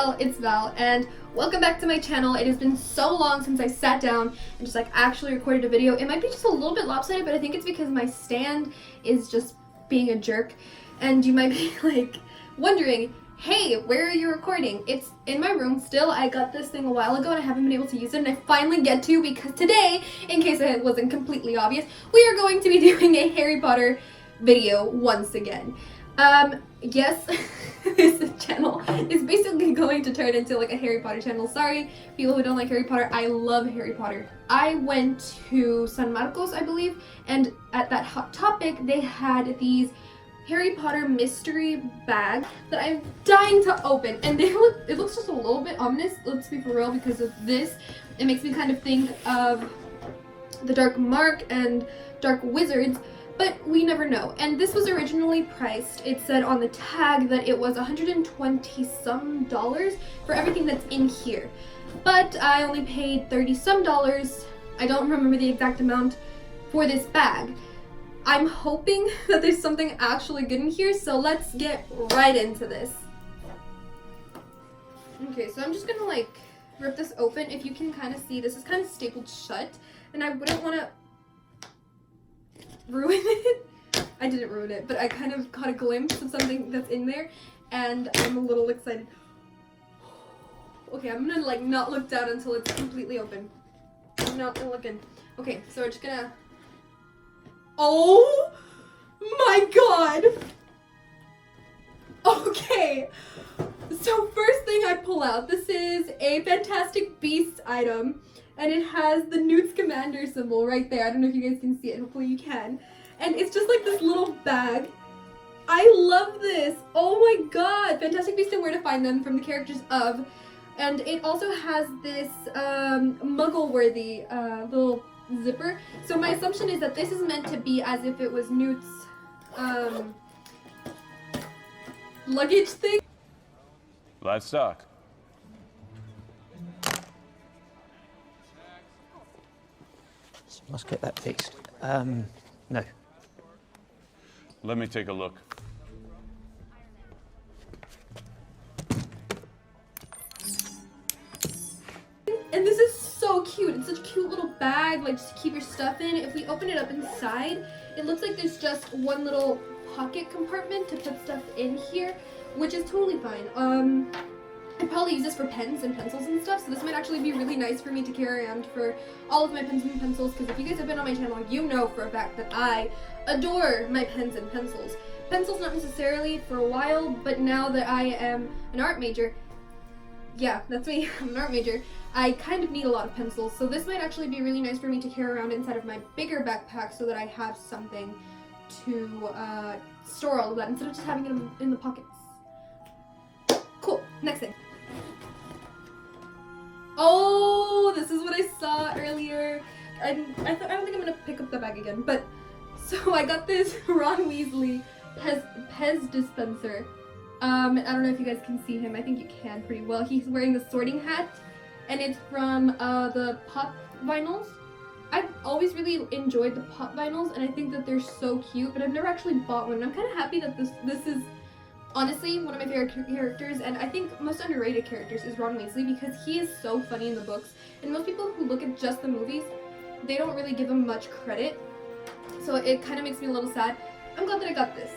ValLyGurl, it's Val, and welcome back to my channel. It has been so long since I sat down and just actually recorded a video. It might be just a little bit lopsided, but I think it's because my stand is just being a jerk. And you might be wondering, hey, where are you recording? It's in my room still. I got this thing a while ago and I haven't been able to use it, and I finally get to because today, in case it wasn't completely obvious, we are going to be doing a Harry Potter video once again. Yes, this channel is basically going to turn into a Harry Potter channel. Sorry, people who don't like Harry Potter. I love Harry Potter. I went to San Marcos, I believe, and at that Hot Topic, they had these Harry Potter mystery bag that I'm dying to open, and it looks just a little bit ominous, let's be for real, because of this. It makes me kind of think of the Dark Mark and Dark Wizards, but we never know. And this was originally priced, it said on the tag that it was $120 some for everything that's in here, but I only paid $30 some. I don't remember the exact amount for this bag. I'm hoping that there's something actually good in here, so let's get right into this. Okay, so I'm just gonna rip this open. If you can kind of see, this is kind of stapled shut, and I wouldn't want to ruin it. I didn't ruin it, but I kind of caught a glimpse of something that's in there, and I'm a little excited. Okay, I'm gonna not look down until it's completely open. I'm not gonna look in. Okay, so we're just gonna... Oh my god! Okay, so first thing I pull out, this is a Fantastic Beasts item, and it has the Newt Scamander symbol right there. I don't know if you guys can see it, hopefully you can. And it's just this little bag. I love this! Oh my god! Fantastic Beasts and Where to Find Them from the characters of, and it also has this Muggle-worthy little zipper. So my assumption is that this is meant to be as if it was Newt's luggage thing. Let's talk. Let's get that fixed. No. Let me take a look. And this is so cute. It's such a cute little bag, just to keep your stuff in. If we open it up inside, it looks like there's just one little pocket compartment to put stuff in here, which is totally fine. I probably use this for pens and pencils and stuff, so this might actually be really nice for me to carry around for all of my pens and pencils, because if you guys have been on my channel, you know for a fact that I adore my pens and pencils. Pencils not necessarily for a while, but now that I am an art major, yeah, that's me, I'm an art major, I kind of need a lot of pencils, so this might actually be really nice for me to carry around inside of my bigger backpack so that I have something to store all of that instead of just having it in the pockets. Cool, next thing. Oh, this is what I saw earlier. I don't think I'm gonna pick up the bag again, but so I got this Ron Weasley Pez dispenser. I don't know if you guys can see him. I think you can pretty well. He's wearing the Sorting Hat, and it's from the Pop vinyls. I've always really enjoyed the Pop vinyls, and I think that they're so cute, but I've never actually bought one. And I'm kind of happy that this is honestly one of my favorite characters, and I think most underrated characters is Ron Weasley, because he is so funny in the books, and most people who look at just the movies, they don't really give him much credit, so it kind of makes me a little sad. I'm glad that I got this.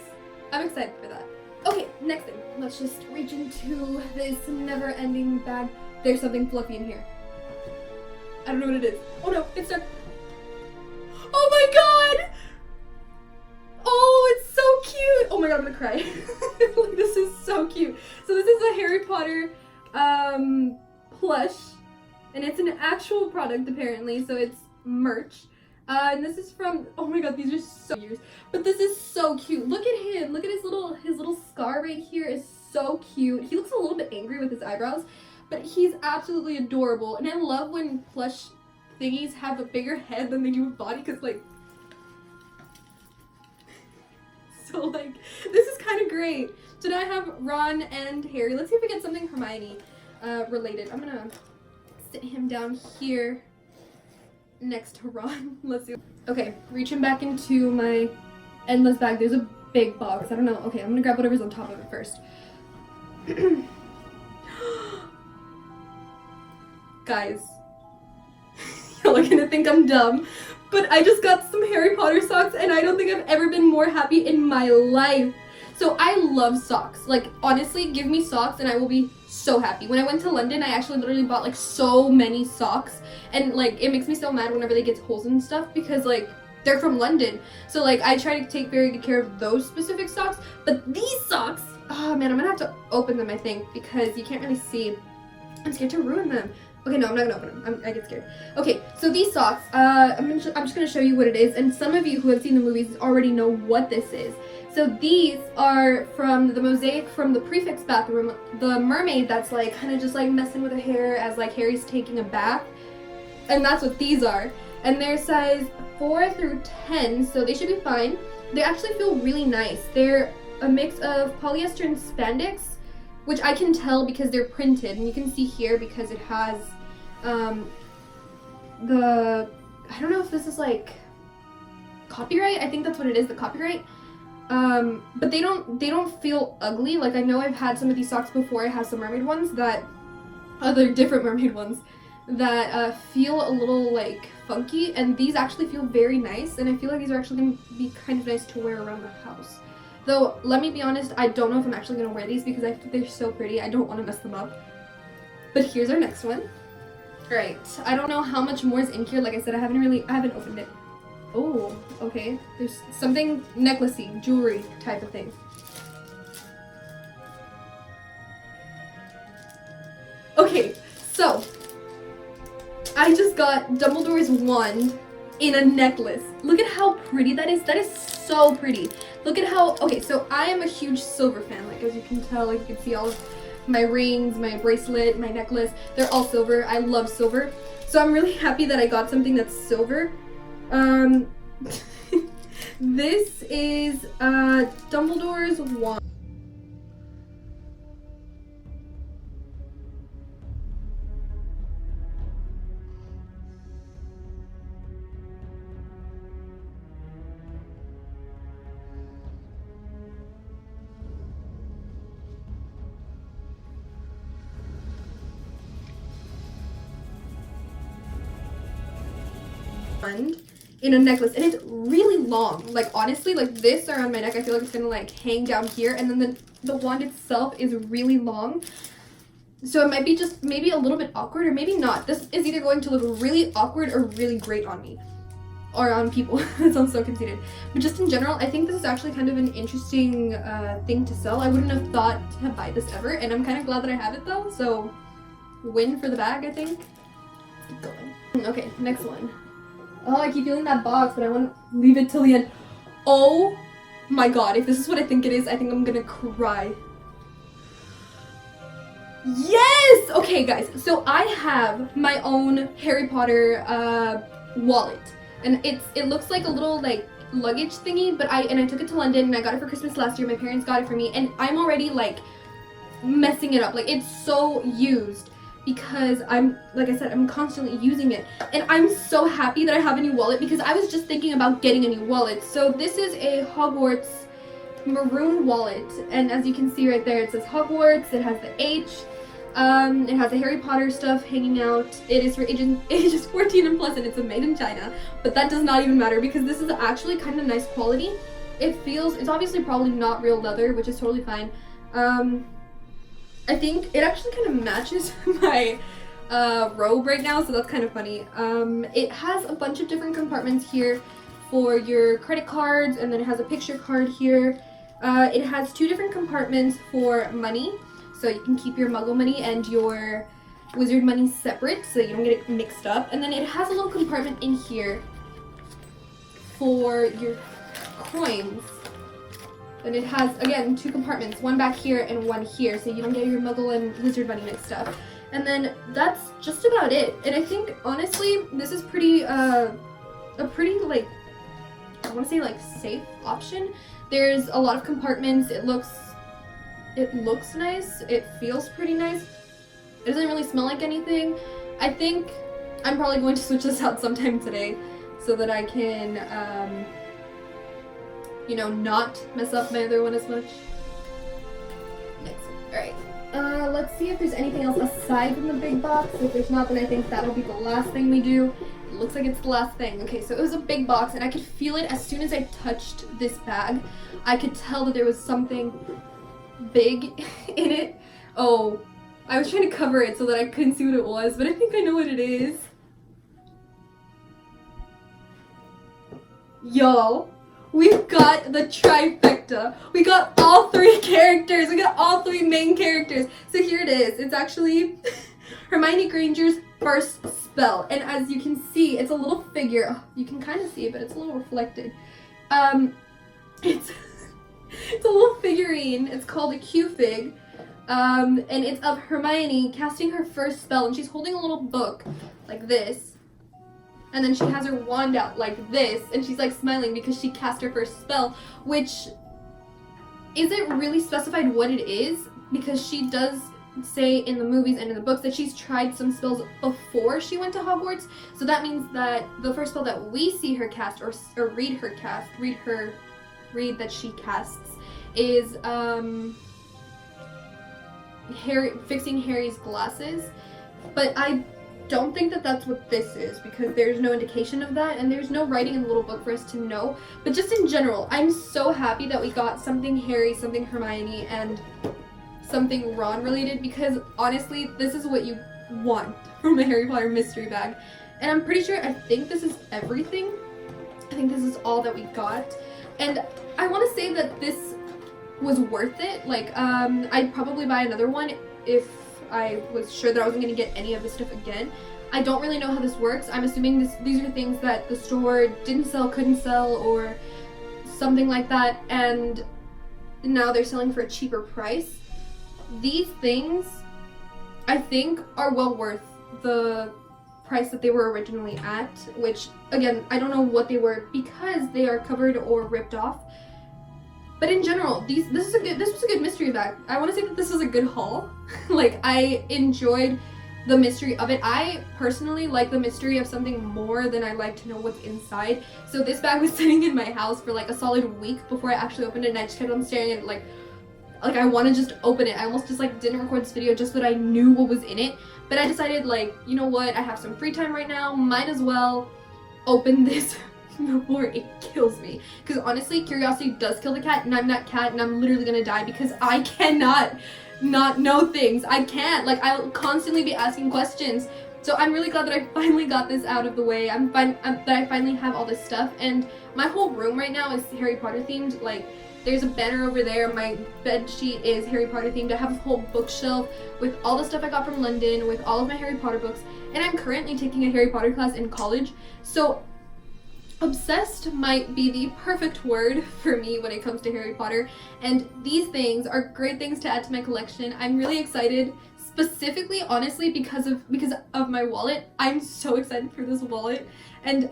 I'm excited for that. Okay, next thing. Let's just reach into this never-ending bag. There's something fluffy in here. I don't know what it is. Oh no, it's stuck. Oh my god! Oh, it's so cute! Oh my god, I'm gonna cry. This is so cute. So this is a Harry Potter plush, and it's an actual product apparently, so it's merch. And this is from, oh my god, these are so cute. But this is so cute. Look at him. Look at his little scar right here is so cute. He looks a little bit angry with his eyebrows, but he's absolutely adorable. And I love when plush thingies have a bigger head than they do a body, because so this is kind of great. So now I have Ron and Harry. Let's see if we get something Hermione related. I'm gonna sit him down here next to Ron. Let's see. Okay, reaching back into my endless bag. There's a big box. I don't know. Okay, I'm gonna grab whatever's on top of it first. Guys, y'all are gonna think I'm dumb, but I just got some Harry Potter socks and I don't think I've ever been more happy in my life. So I love socks. Like, honestly, give me socks and I will be so happy. When I went to London, I actually literally bought like so many socks, and like it makes me so mad whenever they get holes and stuff because like they're from London. So like I try to take very good care of those specific socks, but these socks, oh man, I'm gonna have to open them I think because you can't really see. I'm scared to ruin them. Okay, no, I'm not gonna open them. I get scared. Okay, so these socks, I'm just gonna show you what it is, and some of you who have seen the movies already know what this is. So these are from the mosaic from the prefect's bathroom, the mermaid that's like kind of just like messing with her hair as like Harry's taking a bath, and that's what these are. And they're size 4 through 10, so they should be fine. They actually feel really nice. They're a mix of polyester and spandex, which I can tell because they're printed, and you can see here because it has I don't know if this is like copyright. I think that's what it is, the copyright. But they don't feel ugly. Like I know I've had some of these socks before. I have some mermaid ones that, other different mermaid ones that feel a little like funky, and these actually feel very nice, and I feel like these are actually going to be kind of nice to wear around the house. Though, let me be honest, I don't know if I'm actually going to wear these because they're so pretty. I don't want to mess them up. But here's our next one. Alright, I don't know how much more is in here. Like I said, I haven't opened it. Oh, okay. There's something necklacey, jewelry type of thing. Okay, so I just got Dumbledore's wand in a necklace. Look at how pretty that is. That is so pretty. Look at how, okay, so I am a huge silver fan. Like as you can tell, like you can see all of my rings, my bracelet, my necklace, they're all silver. I love silver. So I'm really happy that I got something that's silver. This is Dumbledore's wand. In a necklace, and it's really long. Like honestly, like this around my neck, I feel like it's gonna like hang down here, and then the wand itself is really long. So it might be just maybe a little bit awkward, or maybe not. This is either going to look really awkward or really great on me. Or on people. That sounds so conceited. But just in general, I think this is actually kind of an interesting thing to sell. I wouldn't have thought to buy this ever, and I'm kind of glad that I have it though, so win for the bag, I think. Keep going. Okay, next one. Oh, I keep feeling that box, but I want to leave it till the end. Oh my god, if this is what I think it is, I think I'm gonna cry. Yes! Okay, guys, so I have my own Harry Potter wallet. And it looks like a little like luggage thingy, but I took it to London and I got it for Christmas last year. My parents got it for me, and I'm already like messing it up. Like it's so used because like I said, I'm constantly using it. And I'm so happy that I have a new wallet because I was just thinking about getting a new wallet. So this is a Hogwarts maroon wallet, and as you can see right there, it says Hogwarts. It has the H. It has the Harry Potter stuff hanging out. It is for ages 14 and plus, and it's made in China. But that does not even matter because this is actually kind of nice quality. It's obviously probably not real leather, which is totally fine. I think it actually kind of matches my robe right now, so that's kind of funny. It has a bunch of different compartments here for your credit cards, and then it has a picture card here. It has 2 different compartments for money. So you can keep your muggle money and your wizard money separate so you don't get it mixed up. And then it has a little compartment in here for your coins. And it has, again, 2 compartments, one back here and one here, so you don't get your muggle and wizard money mixed up. And then that's just about it. And I think, honestly, this is pretty, a pretty, like, I want to say, like, safe option. There's a lot of compartments. It looks nice. It feels pretty nice. It doesn't really smell like anything. I think I'm probably going to switch this out sometime today so that I can, you know, not mess up my other one as much. Next one. Alright. Let's see if there's anything else aside from the big box. If there's not, then I think that'll be the last thing we do. It looks like it's the last thing. Okay, so it was a big box, and I could feel it as soon as I touched this bag. I could tell that there was something big in it. Oh, I was trying to cover it so that I couldn't see what it was, but I think I know what it is. Y'all, we've got the trifecta. We got all 3 characters. We got all 3 main characters. So here it is. It's actually Hermione Granger's first spell. And as you can see, it's a little figure. Oh, you can kind of see it, but it's a little reflected. It's a little figurine. It's called a Q-Fig. And it's of Hermione casting her first spell. And she's holding a little book like this. And then she has her wand out like this, and she's like smiling because she cast her first spell, which isn't really specified what it is, because she does say in the movies and in the books that she's tried some spells before she went to Hogwarts. So that means that the first spell that we see her cast, or read that she casts, is fixing Harry's glasses. But I don't think that that's what this is, because there's no indication of that, and there's no writing in the little book for us to know. But just in general, I'm so happy that we got something Harry, something Hermione, and something Ron related, because honestly, this is what you want from a Harry Potter mystery bag. And I'm pretty sure, I think this is everything. I think this is all that we got. And I want to say that this was worth it. Like, I'd probably buy another one if I was sure that I wasn't going to get any of this stuff again. I don't really know how this works. I'm assuming these are things that the store didn't sell, couldn't sell, or something like that, and now they're selling for a cheaper price. These things, I think, are well worth the price that they were originally at, which, again, I don't know what they were because they are covered or ripped off. But in general, this was a good mystery bag. I want to say that this was a good haul. Like, I enjoyed the mystery of it. I personally like the mystery of something more than I like to know what's inside. So this bag was sitting in my house for like a solid week before I actually opened it, and I just kept on staring at it like I want to just open it. I almost just like didn't record this video just so that I knew what was in it. But I decided, like, you know what, I have some free time right now, might as well open this before it kills me. Because honestly, curiosity does kill the cat, and I'm that cat, and I'm literally gonna die because I cannot not know things. I can't. Like, I'll constantly be asking questions. So I'm really glad that I finally got this out of the way. That I finally have all this stuff, and my whole room right now is Harry Potter themed. Like, there's a banner over there. My bed sheet is Harry Potter themed. I have a whole bookshelf with all the stuff I got from London, with all of my Harry Potter books, and I'm currently taking a Harry Potter class in college. So obsessed might be the perfect word for me when it comes to Harry Potter, and these things are great things to add to my collection. I'm really excited, specifically, honestly, because of my wallet. I'm so excited for this wallet, and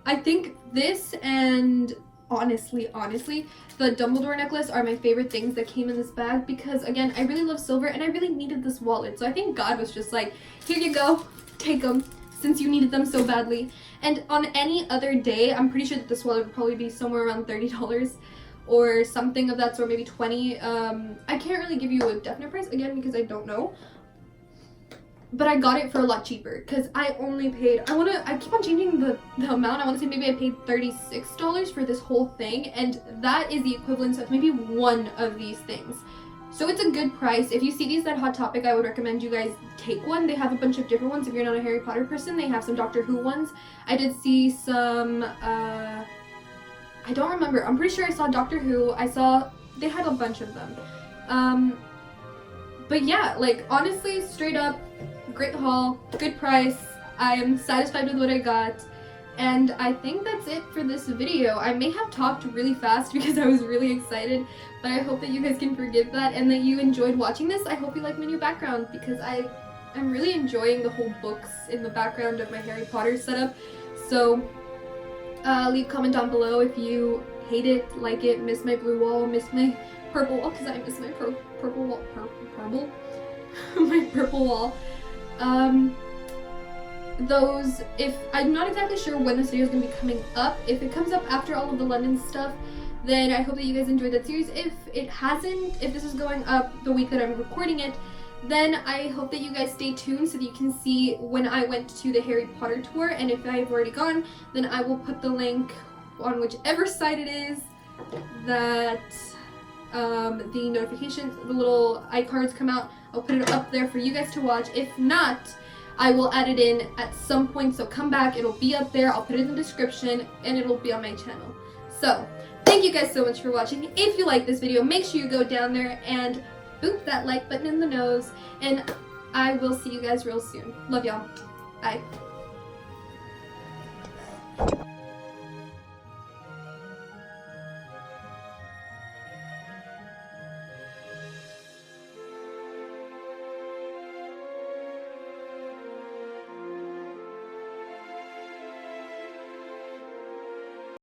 I think this and honestly, the Dumbledore necklace are my favorite things that came in this bag, because again, I really love silver and I really needed this wallet. So I think God was just like, here you go, take them, since you needed them so badly. And on any other day, I'm pretty sure that this wallet would probably be somewhere around $30 or something of that sort, maybe $20. I can't really give you a definite price, again, because I don't know. But I got it for a lot cheaper, because I only paid, I keep on changing the amount. I want to say maybe I paid $36 for this whole thing, and that is the equivalent of maybe one of these things. So it's a good price. If you see these at Hot Topic, I would recommend you guys take one. They have a bunch of different ones. If you're not a Harry Potter person, they have some Doctor Who ones. I did see some, I don't remember. I'm pretty sure I saw Doctor Who. They had a bunch of them. But yeah, like, honestly, straight up, great haul, good price. I am satisfied with what I got. And I think that's it for this video. I may have talked really fast because I was really excited, but I hope that you guys can forgive that and that you enjoyed watching this. I hope you like my new background, because I'm really enjoying the whole books in the background of my Harry Potter setup. So leave a comment down below if you hate it, like it, miss my blue wall, miss my purple wall, because I miss my purple wall, my purple wall. If I'm not exactly sure when this video is going to be coming up. If it comes up after all of the London stuff, then I hope that you guys enjoyed that series. If it hasn't, if this is going up the week that I'm recording it, Then I hope that you guys stay tuned so that you can see when I went to the Harry Potter tour, and if I've already gone, then I will put the link on whichever site it is that the notifications, the little iCards come out. I'll put it up there for you guys to watch. If not, I will add it in at some point, so come back, it'll be up there, I'll put it in the description, and it'll be on my channel. So, thank you guys so much for watching. If you like this video, make sure you go down there and boop that like button in the nose, and I will see you guys real soon. Love y'all. Bye.